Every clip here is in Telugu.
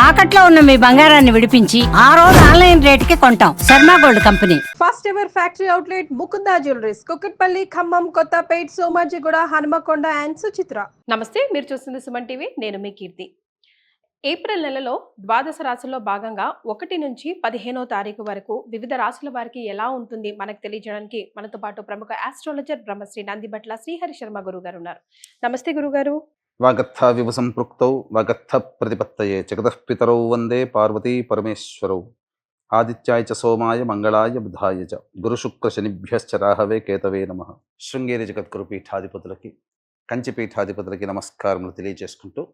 తాకట్లో ఉన్న మీ బంగారాన్ని విడిపించి ఆ రోజు ఆన్లైన్ రేటుకి కొంటాం. Sharma gold company. First ever factory outlet Mukunda jewelleries, Kukatpally, Khammam, Kothapet, Somajiguda, Hanumakonda and Suchitra. Namaste, మీరు చూస్తుంది సుమన్ టీవీ. నేను మీ కీర్తి. ఏప్రిల్ నెలలో ద్వాదశ రాశుల్లో భాగంగా 1 నుంచి 15వ తారీఖు వరకు వివిధ రాశుల వారికి ఎలా ఉంటుంది మనకు తెలియజేయడానికి మనతో పాటు ప్రముఖ ఆస్ట్రాలజర్ బ్రహ్మశ్రీ నందిబట్ల శ్రీహరి శర్మ గురువు గారు ఉన్నారు. నమస్తే గురుగారు. వాగర్థ వివ సంపృక్తౌ వాగర్థ ప్రతిపత్తయే జగతః పితరౌ వందే పార్వతీ పరమేశ్వరౌ ఆదిత్యాయ చ సోమాయ మంగళాయ బుధాయ చ గురుశుక్ర శనిభ్యశ్చ రాహవే కేతవే నమః. శృంగేరి జగద్గురు పీఠాధిపతులకి, కంచి పీఠాధిపతులకి నమస్కారములు తెలియజేసుకుంటూ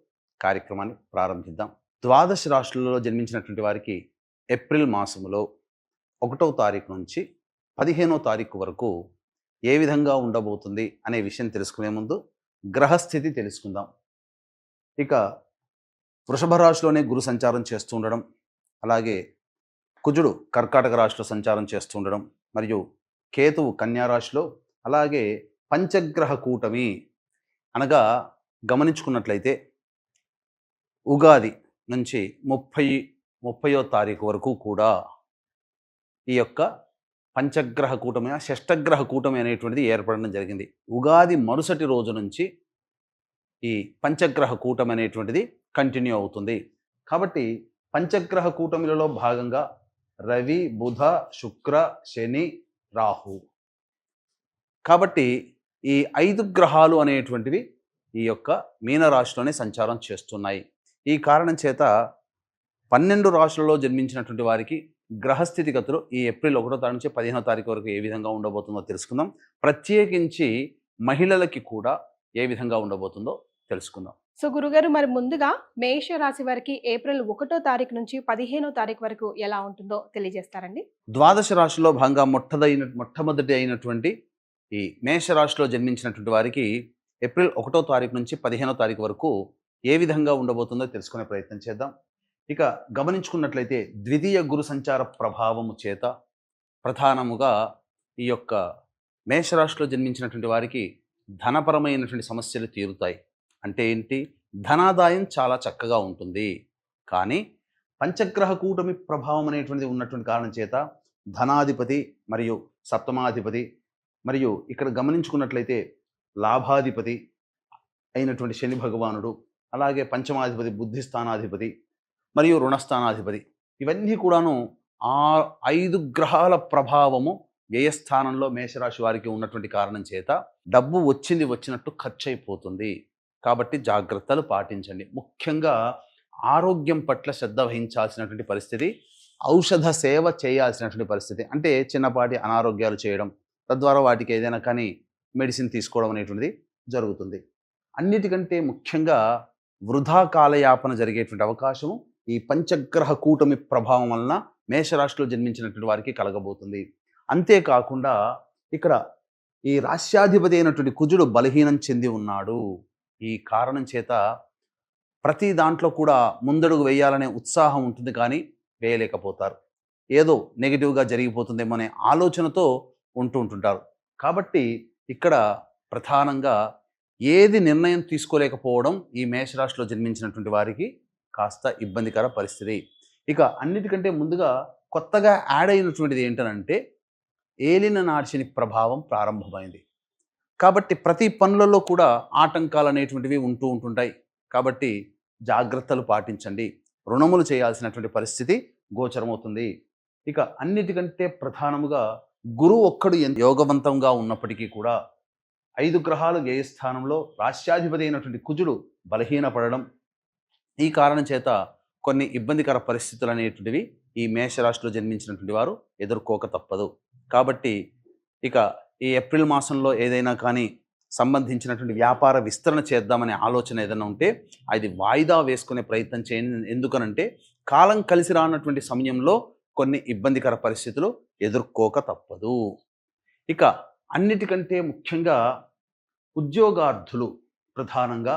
కార్యక్రమాన్ని ప్రారంభిద్దాం. ద్వాదశ రాశులలో జన్మించినటువంటి వారికి ఏప్రిల్ మాసములో 1వ తారీఖు నుంచి 15వ తారీఖు వరకు ఏ విధంగా ఉండబోతుంది అనే విషయం తెలుసుకునే ముందు గ్రహస్థితి తెలుసుకుందాం. ఇక వృషభ రాశిలోనే గురు సంచారం చేస్తూ ఉండడం, అలాగే కుజుడు కర్కాటక రాశిలో సంచారం చేస్తూ ఉండడం, మరియు కేతువు కన్యా రాశిలో, అలాగే పంచగ్రహ కూటమి అనగా గమనించుకున్నట్లయితే ఉగాది నుంచి 30వ తారీఖు వరకు కూడా ఈ యొక్క పంచగ్రహ కూటమి, షష్టగ్రహ కూటమి అనేటువంటిది ఏర్పడడం జరిగింది. ఉగాది మరుసటి రోజు నుంచి ఈ పంచగ్రహ కూటమి అనేటువంటిది కంటిన్యూ అవుతుంది. కాబట్టి పంచగ్రహ కూటమిలలో భాగంగా రవి, బుధ, శుక్ర, శని, రాహు. కాబట్టి ఈ 5 గ్రహాలు అనేటువంటివి ఈ యొక్క మీనరాశిలోనే సంచారం చేస్తున్నాయి. ఈ కారణం చేత 12 రాశులలో జన్మించినటువంటి వారికి గ్రహస్థితిగతులు ఈ ఏప్రిల్ 1వ తారీఖు నుంచి 15వ తారీఖు వరకు ఏ విధంగా ఉండబోతుందో తెలుసుకుందాం. ప్రత్యేకించి మహిళలకి కూడా ఏ విధంగా ఉండబోతుందో తెలుసుకుందాం. సో గురుగారు, మరి ముందుగా మేష రాశి వారికి ఏప్రిల్ 1వ తారీఖు నుంచి 15వ తారీఖు వరకు ఎలా ఉంటుందో తెలియజేస్తారండి. ద్వాదశ రాశిలో భాగంగా మొట్టమొదటి అయినటువంటి ఈ మేష రాశిలో జన్మించినటువంటి వారికి ఏప్రిల్ 1వ తారీఖు నుంచి 15వ తారీఖు వరకు ఏ విధంగా ఉండబోతుందో తెలుసుకునే ప్రయత్నం చేద్దాం. ఇక గమనించుకున్నట్లయితే ద్వితీయ గురు సంచార ప్రభావము చేత ప్రధానముగా ఈ యొక్క మేషరాశిలో జన్మించినటువంటి వారికి ధనపరమైనటువంటి సమస్యలు తీరుతాయి. అంటే ఏంటి? ధనాదాయం చాలా చక్కగా ఉంటుంది. కానీ పంచగ్రహ కూటమి ప్రభావం అనేటువంటిది ఉన్నటువంటి కారణం చేత ధనాధిపతి మరియు సప్తమాధిపతి, మరియు ఇక్కడ గమనించుకున్నట్లయితే లాభాధిపతి అయినటువంటి శని భగవానుడు, అలాగే పంచమాధిపతి బుద్ధిస్థానాధిపతి మరియు రుణస్థానాధిపతి, ఇవన్నీ కూడాను 5 గ్రహాల ప్రభావము వ్యయస్థానంలో మేషరాశి వారికి ఉన్నటువంటి కారణం చేత డబ్బు వచ్చినట్టు ఖర్చు అయిపోతుంది. కాబట్టి జాగ్రత్తలు పాటించండి. ముఖ్యంగా ఆరోగ్యం పట్ల శ్రద్ధ వహించాల్సినటువంటి పరిస్థితి, ఔషధ సేవ చేయాల్సినటువంటి పరిస్థితి. అంటే చిన్నపాటి అనారోగ్యాలు చేయడం, తద్వారా వాటికి ఏదైనా కానీ మెడిసిన్ తీసుకోవడం అనేటువంటిది జరుగుతుంది. అన్నిటికంటే ముఖ్యంగా వృధా కాలయాపన జరిగేటువంటి అవకాశము ఈ పంచగ్రహ కూటమి ప్రభావం వలన మేషరాశిలో జన్మించినటువంటి వారికి కలగబోతుంది. అంతేకాకుండా ఇక్కడ ఈ రాశ్యాధిపతి అయినటువంటి కుజుడు బలహీనం చెంది ఉన్నాడు. ఈ కారణం చేత ప్రతి దాంట్లో కూడా ముందడుగు వేయాలనే ఉత్సాహం ఉంటుంది, కానీ వేయలేకపోతారు. ఏదో నెగిటివ్గా జరిగిపోతుందేమో అనే ఆలోచనతో ఉంటుంటారు. కాబట్టి ఇక్కడ ప్రధానంగా ఏది నిర్ణయం తీసుకోలేకపోవడం ఈ మేషరాశిలో జన్మించినటువంటి వారికి కాస్త ఇబ్బందికర పరిస్థితి. ఇక అన్నిటికంటే ముందుగా కొత్తగా యాడ్ అయినటువంటిది ఏంటనంటే ఏలిన నాడిశని ప్రభావం ప్రారంభమైంది. కాబట్టి ప్రతి పనులలో కూడా ఆటంకాలు అనేటువంటివి ఉంటుంటాయి. కాబట్టి జాగ్రత్తలు పాటించండి. రుణములు చేయాల్సినటువంటి పరిస్థితి గోచరమవుతుంది. ఇక అన్నిటికంటే ప్రధానముగా గురువు ఒక్కడు యోగవంతంగా ఉన్నప్పటికీ కూడా 5 గ్రహాలు వ్యయస్థానంలో రాశ్యాధిపతి అయినటువంటి కుజుడు బలహీనపడడం, ఈ కారణం చేత కొన్ని ఇబ్బందికర పరిస్థితులు అనేటువంటివి ఈ మేషరాశిలో జన్మించినటువంటి వారు ఎదుర్కోక తప్పదు. కాబట్టి ఇక ఈ ఏప్రిల్ మాసంలో ఏదైనా కానీ సంబంధించినటువంటి వ్యాపార విస్తరణ చేద్దామనే ఆలోచన ఏదైనా ఉంటే అది వాయిదా వేసుకునే ప్రయత్నం చేయండి. ఎందుకనంటే కాలం కలిసి రానటువంటి సమయంలో కొన్ని ఇబ్బందికర పరిస్థితులు ఎదుర్కోక తప్పదు. ఇక అన్నిటికంటే ముఖ్యంగా ఉద్యోగార్థులు, ప్రధానంగా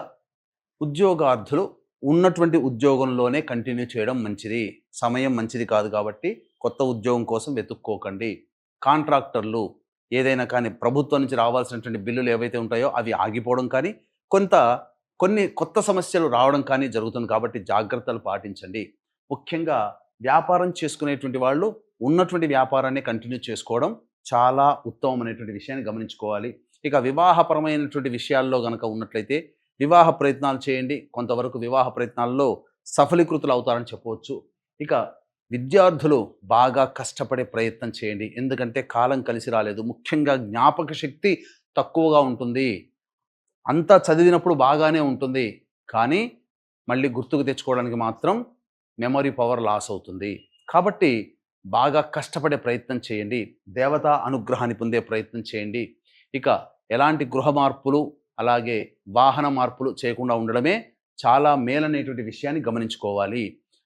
ఉద్యోగార్థులు ఉన్నటువంటి ఉద్యోగంలోనే కంటిన్యూ చేయడం మంచిది. సమయం మంచిది కాదు కాబట్టి కొత్త ఉద్యోగం కోసం వెతుక్కోకండి. కాంట్రాక్టర్లు ఏదైనా కానీ ప్రభుత్వం నుంచి రావాల్సినటువంటి బిల్లులు ఏవైతే ఉంటాయో అవి ఆగిపోవడం కానీ కొన్ని కొత్త సమస్యలు రావడం కానీ జరుగుతుంది. కాబట్టి జాగ్రత్తలు పాటించండి. ముఖ్యంగా వ్యాపారం చేసుకునేటువంటి వాళ్ళు ఉన్నటువంటి వ్యాపారాన్ని కంటిన్యూ చేసుకోవడం చాలా ఉత్తమమైనటువంటి విషయాన్ని గమనించుకోవాలి. ఇక వివాహపరమైనటువంటి విషయాల్లో కనుక ఉన్నట్లయితే వివాహ ప్రయత్నాలు చేయండి. కొంతవరకు వివాహ ప్రయత్నాల్లో సఫలీకృతులు అవుతారని చెప్పవచ్చు. ఇక విద్యార్థులు బాగా కష్టపడే ప్రయత్నం చేయండి. ఎందుకంటే కాలం కలిసి రాలేదు. ముఖ్యంగా జ్ఞాపక శక్తి తక్కువగా ఉంటుంది. అంతా చదివినప్పుడు బాగానే ఉంటుంది, కానీ మళ్ళీ గుర్తుకు తెచ్చుకోవడానికి మాత్రం మెమరీ పవర్ లాస్ అవుతుంది. కాబట్టి బాగా కష్టపడే ప్రయత్నం చేయండి. దేవతా అనుగ్రహాన్ని పొందే ప్రయత్నం చేయండి. ఇక ఎలాంటి గృహ మార్పులు అలాగే వాహన మార్పులు చేయకుండా ఉండడమే చాలా మేలనేటువంటి విషయాన్ని గమనించుకోవాలి.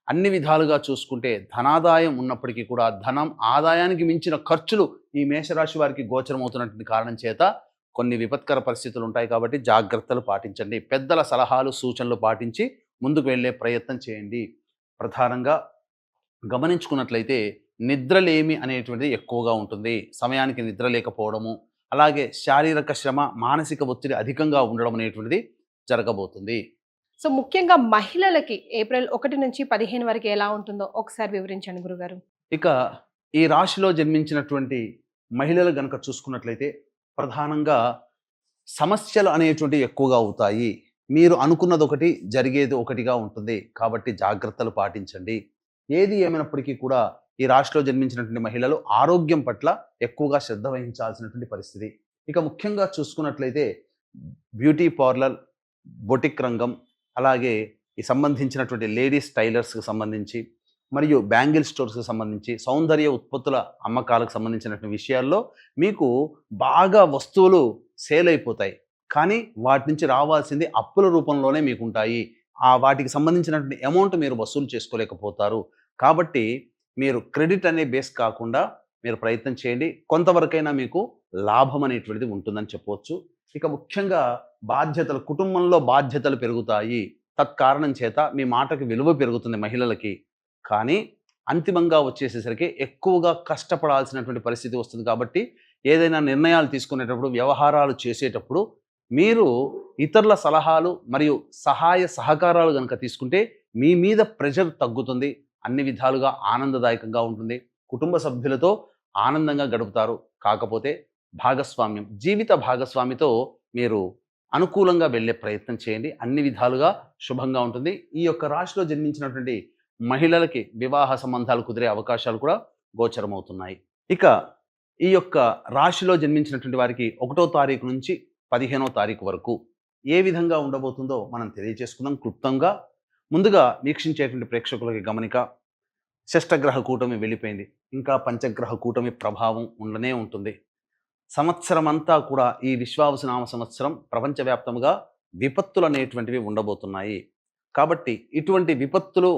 అన్ని విధాలుగా చూసుకుంటే ధనాదాయం ఉన్నప్పటికీ కూడా ధనం ఆదాయానికి మించిన ఖర్చులు ఈ మేషరాశి వారికి గోచరమవుతున్నటువంటి కారణం చేత కొన్ని విపత్కర పరిస్థితులు ఉంటాయి. కాబట్టి జాగ్రత్తలు పాటించండి. పెద్దల సలహాలు సూచనలు పాటించి ముందుకు వెళ్ళే ప్రయత్నం చేయండి. ప్రధానంగా గమనించుకున్నట్లయితే నిద్రలేమి అనేటువంటిది ఎక్కువగా ఉంటుంది. సమయానికి నిద్ర లేకపోవడము, అలాగే శారీరక శ్రమ, మానసిక ఒత్తిడి అధికంగా ఉండడం అనేటువంటిది జరగబోతుంది. సో ముఖ్యంగా మహిళలకి ఏప్రిల్ 1 నుంచి 15 వరకు ఎలా ఉంటుందో ఒకసారి వివరించండి గురుగారు. ఇక ఈ రాశిలో జన్మించినటువంటి మహిళలు గనక చూసుకున్నట్లయితే ప్రధానంగా సమస్యలు అనేటువంటివి ఎక్కువగా అవుతాయి. మీరు అనుకున్నది ఒకటి, జరిగేది ఒకటిగా ఉంటుంది. కాబట్టి జాగ్రత్తలు పాటించండి. ఏది ఏమైనప్పటికీ కూడా ఈ రాశిలో జన్మించినటువంటి మహిళలు ఆరోగ్యం పట్ల ఎక్కువగా శ్రద్ధ వహించాల్సినటువంటి పరిస్థితి. ఇక ముఖ్యంగా చూసుకున్నట్లయితే బ్యూటీ పార్లర్, బొటిక్ రంగం, అలాగే ఈ సంబంధించినటువంటి లేడీస్ టైలర్స్కి సంబంధించి మరియు బ్యాంగిల్ స్టోర్స్కి సంబంధించి సౌందర్య ఉత్పత్తుల అమ్మకాలకు సంబంధించినటువంటి విషయాల్లో మీకు బాగా వస్తువులు సేల్ అయిపోతాయి, కానీ వాటి నుంచి రావాల్సింది అప్పుల రూపంలోనే మీకు ఉంటాయి. వాటికి సంబంధించినటువంటి అమౌంట్ మీరు వసూలు చేసుకోలేకపోతారు. కాబట్టి మీరు క్రెడిట్ అనే బేస్ కాకుండా మీరు ప్రయత్నం చేయండి. కొంతవరకైనా మీకు లాభం అనేటువంటిది ఉంటుందని చెప్పవచ్చు. ఇక ముఖ్యంగా బాధ్యతలు, కుటుంబంలో బాధ్యతలు పెరుగుతాయి. తత్కారణం చేత మీ మాటకి విలువ పెరుగుతుంది మహిళలకి. కానీ అంతిమంగా వచ్చేసేసరికి ఎక్కువగా కష్టపడాల్సినటువంటి పరిస్థితి వస్తుంది. కాబట్టి ఏదైనా నిర్ణయాలు తీసుకునేటప్పుడు, వ్యవహారాలు చేసేటప్పుడు మీరు ఇతరుల సలహాలు మరియు సహాయ సహకారాలు కనుక తీసుకుంటే మీ మీద ప్రెషర్ తగ్గుతుంది. అన్ని విధాలుగా ఆనందదాయకంగా ఉంటుంది. కుటుంబ సభ్యులతో ఆనందంగా గడుపుతారు. కాకపోతే భాగస్వామ్యం, జీవిత భాగస్వామితో మీరు అనుకూలంగా వెళ్ళే ప్రయత్నం చేయండి. అన్ని విధాలుగా శుభంగా ఉంటుంది. ఈ యొక్క రాశిలో జన్మించినటువంటి మహిళలకి వివాహ సంబంధాలు కుదిరే అవకాశాలు కూడా గోచరమవుతున్నాయి. ఇక ఈ యొక్క రాశిలో జన్మించినటువంటి వారికి 1వ తారీఖు నుంచి 15వ తారీఖు వరకు ఏ విధంగా ఉండబోతుందో మనం తెలియజేసుకుందాం క్లుప్తంగా. ముందుగా వీక్షించేటువంటి ప్రేక్షకులకి గమనిక, షష్టగ్రహ కూటమి వెళ్ళిపోయింది. ఇంకా పంచగ్రహ కూటమి ప్రభావం ఉండనే ఉంటుంది. సంవత్సరం అంతా కూడా ఈ విశ్వావసునామ సంవత్సరం ప్రపంచవ్యాప్తంగా విపత్తులు అనేటువంటివి ఉండబోతున్నాయి. కాబట్టి ఇటువంటి విపత్తులు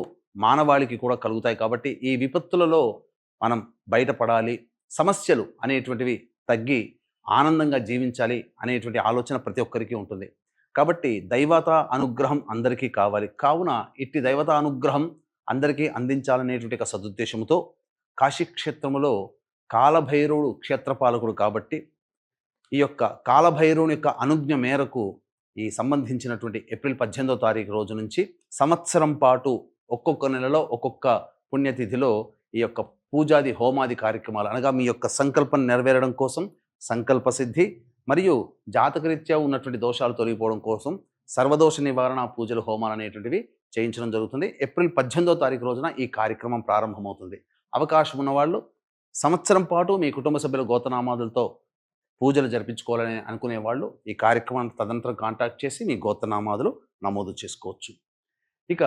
మానవాళికి కూడా కలుగుతాయి. కాబట్టి ఈ విపత్తులలో మనం బయటపడాలి, సమస్యలు అనేటువంటివి తగ్గి ఆనందంగా జీవించాలి అనేటువంటి ఆలోచన ప్రతి ఒక్కరికి ఉంటుంది. కాబట్టి దైవతా అనుగ్రహం అందరికీ కావాలి. కావున ఇట్టి దైవతా అనుగ్రహం అందరికీ అందించాలనేటువంటి ఒక సదుద్దేశంతో కాశీక్షేత్రములో కాలభైరవుడు క్షేత్రపాలకుడు కాబట్టి ఈ యొక్క కాలభైరవుని యొక్క అనుజ్ఞ మేరకు ఈ సంబంధించినటువంటి ఏప్రిల్ 18వ తారీఖు రోజు నుంచి సంవత్సరం పాటు ఒక్కొక్క నెలలో ఒక్కొక్క పుణ్యతిథిలో ఈ యొక్క పూజాది హోమాది కార్యక్రమాలు, అనగా మీ యొక్క సంకల్పం నెరవేరడం కోసం సంకల్ప సిద్ధి మరియు జాతకరీత్యా ఉన్నటువంటి దోషాలు తొలగిపోవడం కోసం సర్వదోష నివారణ పూజలు హోమాలు అనేటువంటివి చేయించడం జరుగుతుంది. ఏప్రిల్ 18వ తారీఖు రోజున ఈ కార్యక్రమం ప్రారంభమవుతుంది. అవకాశం ఉన్నవాళ్ళు సంవత్సరం పాటు మీ కుటుంబ సభ్యుల గోత్రనామాదులతో పూజలు జరిపించుకోవాలని అనుకునే వాళ్ళు ఈ కార్యక్రమాన్ని తదనంతరం కాంటాక్ట్ చేసి మీ గోత్రనామాదులు నమోదు చేసుకోవచ్చు. ఇక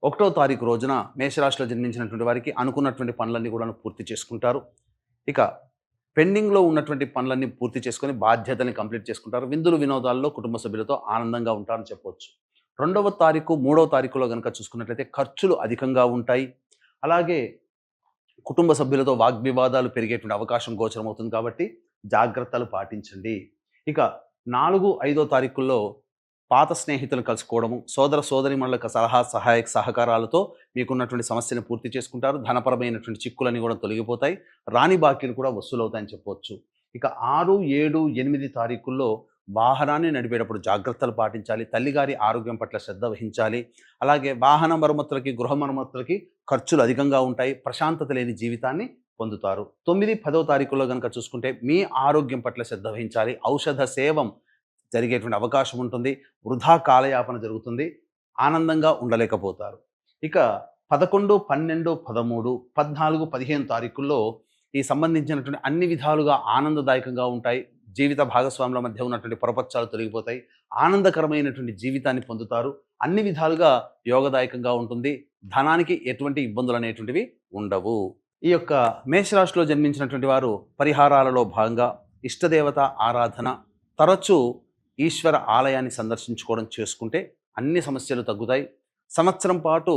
1వ తారీఖు రోజున మేషరాశిలో జన్మించినటువంటి వారికి అనుకున్నటువంటి పనులన్నీ కూడా పూర్తి చేసుకుంటారు. ఇక పెండింగ్లో ఉన్నటువంటి పనులన్నీ పూర్తి చేసుకొని బాధ్యతని కంప్లీట్ చేసుకుంటారు. విందులు వినోదాల్లో కుటుంబ సభ్యులతో ఆనందంగా ఉంటారని చెప్పవచ్చు. 2వ తారీఖు 3వ తారీఖులో కనుక చూసుకున్నట్లయితే ఖర్చులు అధికంగా ఉంటాయి. అలాగే కుటుంబ సభ్యులతో వాగ్వివాదాలు పెరిగేటువంటి అవకాశం గోచరమవుతుంది. కాబట్టి జాగ్రత్తలు పాటించండి. ఇక 4, 5వ తారీఖుల్లో పాత స్నేహితులు కలుసుకోవడము, సోదర సోదరిమణుల సలహా సహాయక సహకారాలతో మీకున్నటువంటి సమస్యను పూర్తి చేసుకుంటారు. ధనపరమైనటువంటి చిక్కులన్నీ కూడా తొలగిపోతాయి. రాని బాకీలు కూడా వసూలవుతాయని చెప్పవచ్చు. ఇక 6, 7, 8 తారీఖుల్లో వాహనాన్ని నడిపేటప్పుడు జాగ్రత్తలు పాటించాలి, తల్లిగారి ఆరోగ్యం పట్ల శ్రద్ధ వహించాలి. అలాగే వాహన మరమ్మతులకి, గృహ మరమ్మతులకి ఖర్చులు అధికంగా ఉంటాయి, ప్రశాంతత లేని జీవితాన్ని పొందుతారు. 9, 10వ తారీఖుల్లో కనుక చూసుకుంటే మీ ఆరోగ్యం పట్ల శ్రద్ధ వహించాలి. ఔషధ సేవం జరిగేటువంటి అవకాశం ఉంటుంది, వృధా కాలయాపన జరుగుతుంది, ఆనందంగా ఉండలేకపోతారు. ఇక 11, 12, 13, 14, 15 తారీఖుల్లో ఈ సంబంధించినటువంటి అన్ని విధాలుగా ఆనందదాయకంగా ఉంటాయి. జీవిత భాగస్వాముల మధ్య ఉన్నటువంటి పొరపచ్చాలు తొలగిపోతాయి, ఆనందకరమైనటువంటి జీవితాన్ని పొందుతారు. అన్ని విధాలుగా యోగదాయకంగా ఉంటుంది. ధనానికి ఎటువంటి ఇబ్బందులు అనేటువంటివి ఉండవు. ఈ యొక్క మేషరాశిలో జన్మించినటువంటి వారు పరిహారాలలో భాగంగా ఇష్టదేవత ఆరాధన, తరచూ ఈశ్వర ఆలయాన్ని సందర్శించుకోవడం చేసుకుంటే అన్ని సమస్యలు తగ్గుతాయి. సంవత్సరం పాటు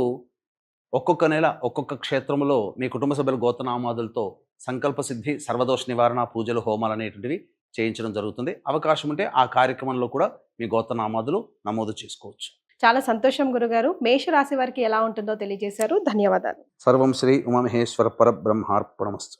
ఒక్కొక్క నెల ఒక్కొక్క క్షేత్రంలో మీ కుటుంబ సభ్యుల గోత్రనామాదులతో సంకల్ప సిద్ధి, సర్వదోష నివారణ పూజలు, హోమాలు అనేటువంటివి చేయించడం జరుగుతుంది. అవకాశం ఉంటే ఆ కార్యక్రమంలో కూడా మీ గోత్రనామాదులు నమోదు చేసుకోవచ్చు. చాలా సంతోషం గురుగారు. మేషరాశి వారికి ఎలా ఉంటుందో తెలియజేశారు. ధన్యవాదాలు. సర్వం శ్రీ ఉమామహేశ్వర పరబ్రహ్మార్పణమస్తు.